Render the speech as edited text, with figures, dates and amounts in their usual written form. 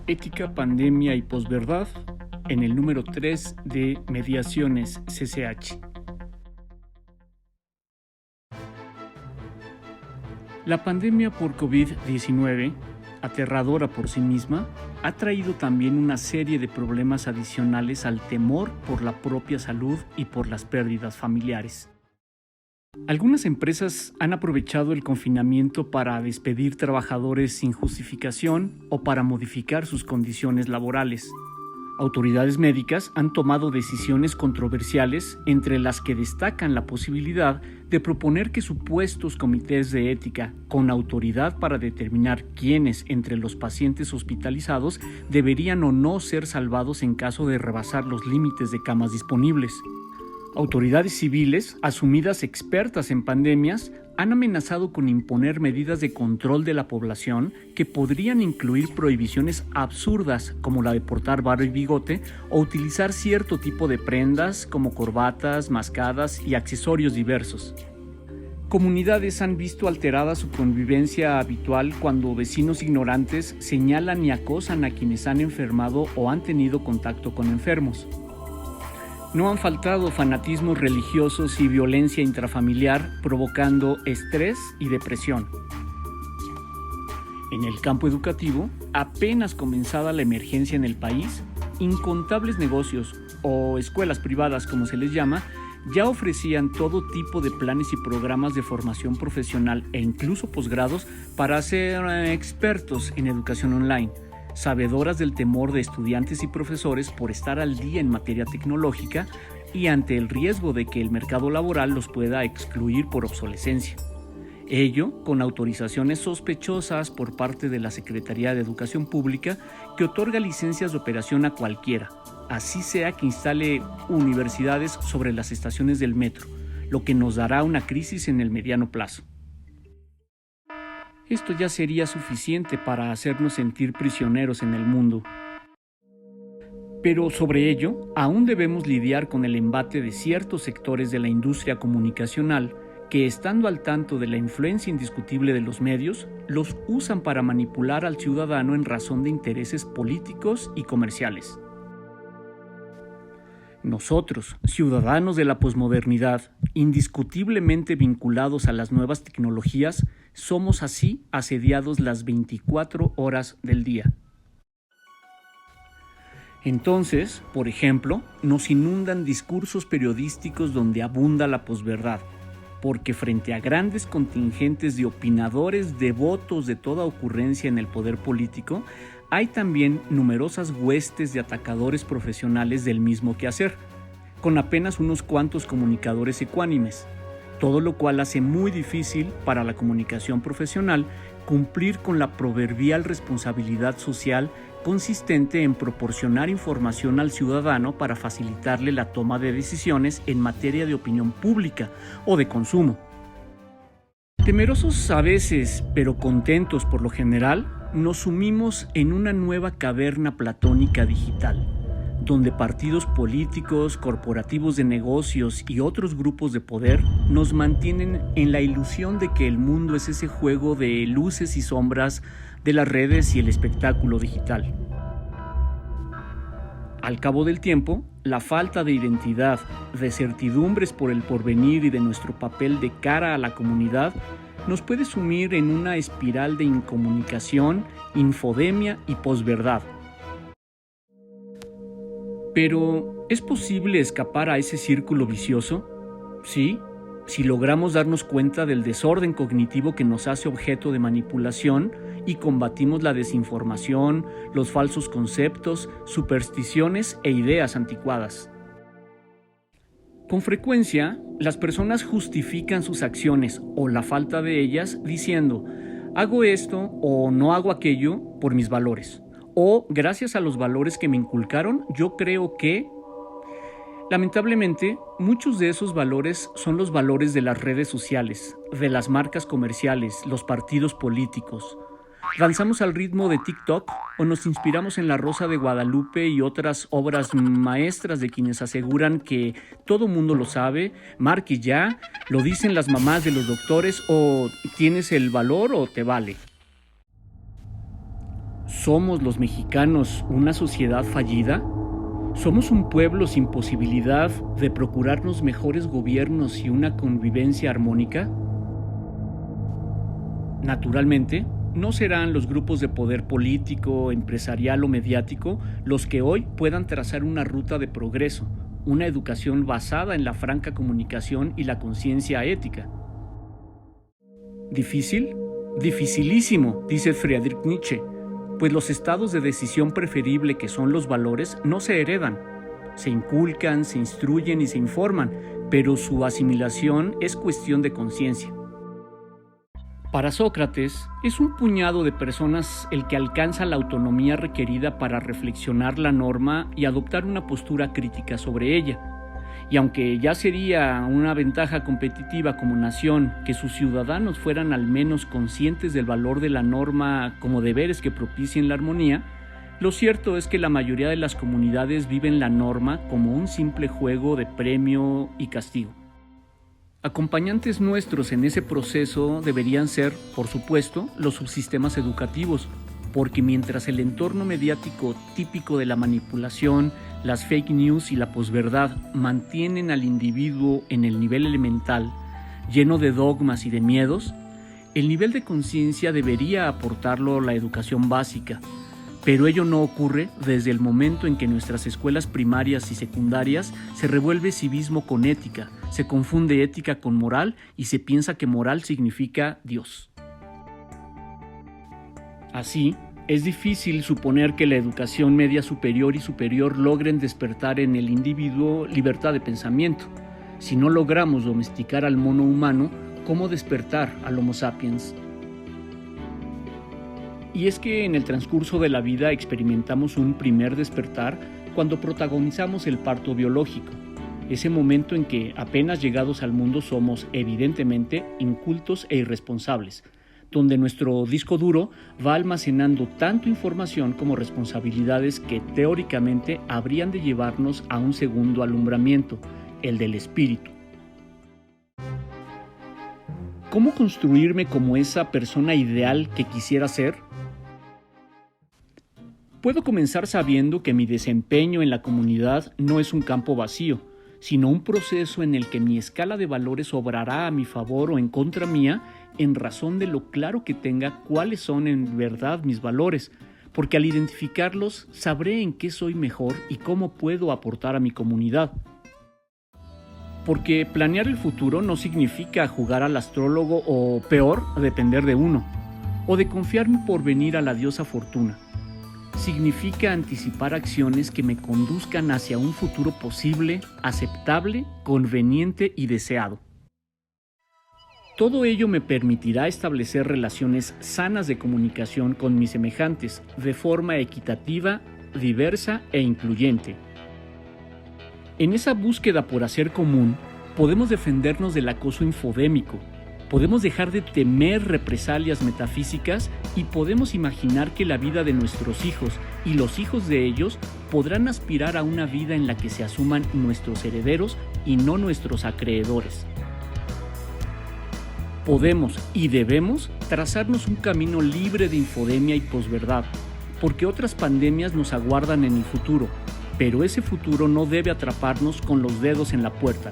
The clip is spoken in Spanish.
Ética, pandemia y posverdad en el número 3 de Mediaciones CCH. La pandemia por COVID-19, aterradora por sí misma, ha traído también una serie de problemas adicionales al temor por la propia salud y por las pérdidas familiares. Algunas empresas han aprovechado el confinamiento para despedir trabajadores sin justificación o para modificar sus condiciones laborales. Autoridades médicas han tomado decisiones controversiales, entre las que destacan la posibilidad de proponer que supuestos comités de ética, con autoridad para determinar quiénes entre los pacientes hospitalizados deberían o no ser salvados en caso de rebasar los límites de camas disponibles. Autoridades civiles, asumidas expertas en pandemias, han amenazado con imponer medidas de control de la población que podrían incluir prohibiciones absurdas como la de portar barba y bigote o utilizar cierto tipo de prendas como corbatas, mascadas y accesorios diversos. Comunidades han visto alterada su convivencia habitual cuando vecinos ignorantes señalan y acosan a quienes han enfermado o han tenido contacto con enfermos. No han faltado fanatismos religiosos y violencia intrafamiliar provocando estrés y depresión. En el campo educativo, apenas comenzada la emergencia en el país, incontables negocios o escuelas privadas, como se les llama, ya ofrecían todo tipo de planes y programas de formación profesional e incluso posgrados para ser expertos en educación online, sabedoras del temor de estudiantes y profesores por estar al día en materia tecnológica y ante el riesgo de que el mercado laboral los pueda excluir por obsolescencia. Ello con autorizaciones sospechosas por parte de la Secretaría de Educación Pública, que otorga licencias de operación a cualquiera, así sea que instale universidades sobre las estaciones del metro, lo que nos dará una crisis en el mediano plazo. Esto ya sería suficiente para hacernos sentir prisioneros en el mundo. Pero sobre ello, aún debemos lidiar con el embate de ciertos sectores de la industria comunicacional que, estando al tanto de la influencia indiscutible de los medios, los usan para manipular al ciudadano en razón de intereses políticos y comerciales. Nosotros, ciudadanos de la posmodernidad, indiscutiblemente vinculados a las nuevas tecnologías, somos así asediados las 24 horas del día. Entonces, por ejemplo, nos inundan discursos periodísticos donde abunda la posverdad, porque frente a grandes contingentes de opinadores devotos de toda ocurrencia en el poder político, hay también numerosas huestes de atacadores profesionales del mismo quehacer, con apenas unos cuantos comunicadores ecuánimes, todo lo cual hace muy difícil para la comunicación profesional cumplir con la proverbial responsabilidad social consistente en proporcionar información al ciudadano para facilitarle la toma de decisiones en materia de opinión pública o de consumo. Temerosos a veces, pero contentos por lo general, nos sumimos en una nueva caverna platónica digital, donde partidos políticos, corporativos de negocios y otros grupos de poder nos mantienen en la ilusión de que el mundo es ese juego de luces y sombras de las redes y el espectáculo digital. Al cabo del tiempo, la falta de identidad, de certidumbres por el porvenir y de nuestro papel de cara a la comunidad nos puede sumir en una espiral de incomunicación, infodemia y posverdad. Pero, ¿es posible escapar a ese círculo vicioso? Sí, si logramos darnos cuenta del desorden cognitivo que nos hace objeto de manipulación y combatimos la desinformación, los falsos conceptos, supersticiones e ideas anticuadas. Con frecuencia, las personas justifican sus acciones o la falta de ellas diciendo: hago esto o no hago aquello por mis valores, o gracias a los valores que me inculcaron, yo creo que... Lamentablemente, muchos de esos valores son los valores de las redes sociales, de las marcas comerciales, los partidos políticos. ¿Danzamos al ritmo de TikTok o nos inspiramos en La Rosa de Guadalupe y otras obras maestras de quienes aseguran que todo mundo lo sabe, marque ya, lo dicen las mamás de los doctores o tienes el valor o te vale? ¿Somos los mexicanos una sociedad fallida? ¿Somos un pueblo sin posibilidad de procurarnos mejores gobiernos y una convivencia armónica? Naturalmente, no serán los grupos de poder político, empresarial o mediático los que hoy puedan trazar una ruta de progreso, una educación basada en la franca comunicación y la conciencia ética. ¿Difícil? Dificilísimo, dice Friedrich Nietzsche, pues los estados de decisión preferible que son los valores no se heredan. Se inculcan, se instruyen y se informan, pero su asimilación es cuestión de conciencia. Para Sócrates, es un puñado de personas el que alcanza la autonomía requerida para reflexionar la norma y adoptar una postura crítica sobre ella. Y aunque ya sería una ventaja competitiva como nación que sus ciudadanos fueran al menos conscientes del valor de la norma como deberes que propicien la armonía, lo cierto es que la mayoría de las comunidades viven la norma como un simple juego de premio y castigo. Acompañantes nuestros en ese proceso deberían ser, por supuesto, los subsistemas educativos, porque mientras el entorno mediático típico de la manipulación, las fake news y la posverdad mantienen al individuo en el nivel elemental, lleno de dogmas y de miedos, el nivel de conciencia debería aportarlo la educación básica, pero ello no ocurre desde el momento en que nuestras escuelas primarias y secundarias se revuelve civismo con ética, se confunde ética con moral y se piensa que moral significa Dios. Así, es difícil suponer que la educación media superior y superior logren despertar en el individuo libertad de pensamiento. Si no logramos domesticar al mono humano, ¿cómo despertar al Homo sapiens? Y es que en el transcurso de la vida experimentamos un primer despertar cuando protagonizamos el parto biológico, ese momento en que apenas llegados al mundo somos evidentemente incultos e irresponsables, donde nuestro disco duro va almacenando tanto información como responsabilidades que teóricamente habrían de llevarnos a un segundo alumbramiento, el del espíritu. ¿Cómo construirme como esa persona ideal que quisiera ser? Puedo comenzar sabiendo que mi desempeño en la comunidad no es un campo vacío, sino un proceso en el que mi escala de valores obrará a mi favor o en contra mía en razón de lo claro que tenga cuáles son en verdad mis valores, porque al identificarlos sabré en qué soy mejor y cómo puedo aportar a mi comunidad. Porque planear el futuro no significa jugar al astrólogo o, peor, depender de uno, o de confiar mi porvenir a la diosa Fortuna. Significa anticipar acciones que me conduzcan hacia un futuro posible, aceptable, conveniente y deseado. Todo ello me permitirá establecer relaciones sanas de comunicación con mis semejantes, de forma equitativa, diversa e incluyente. En esa búsqueda por hacer común, podemos defendernos del acoso infodémico, podemos dejar de temer represalias metafísicas y podemos imaginar que la vida de nuestros hijos y los hijos de ellos podrán aspirar a una vida en la que se asuman nuestros herederos y no nuestros acreedores. Podemos y debemos trazarnos un camino libre de infodemia y posverdad, porque otras pandemias nos aguardan en el futuro, pero ese futuro no debe atraparnos con los dedos en la puerta.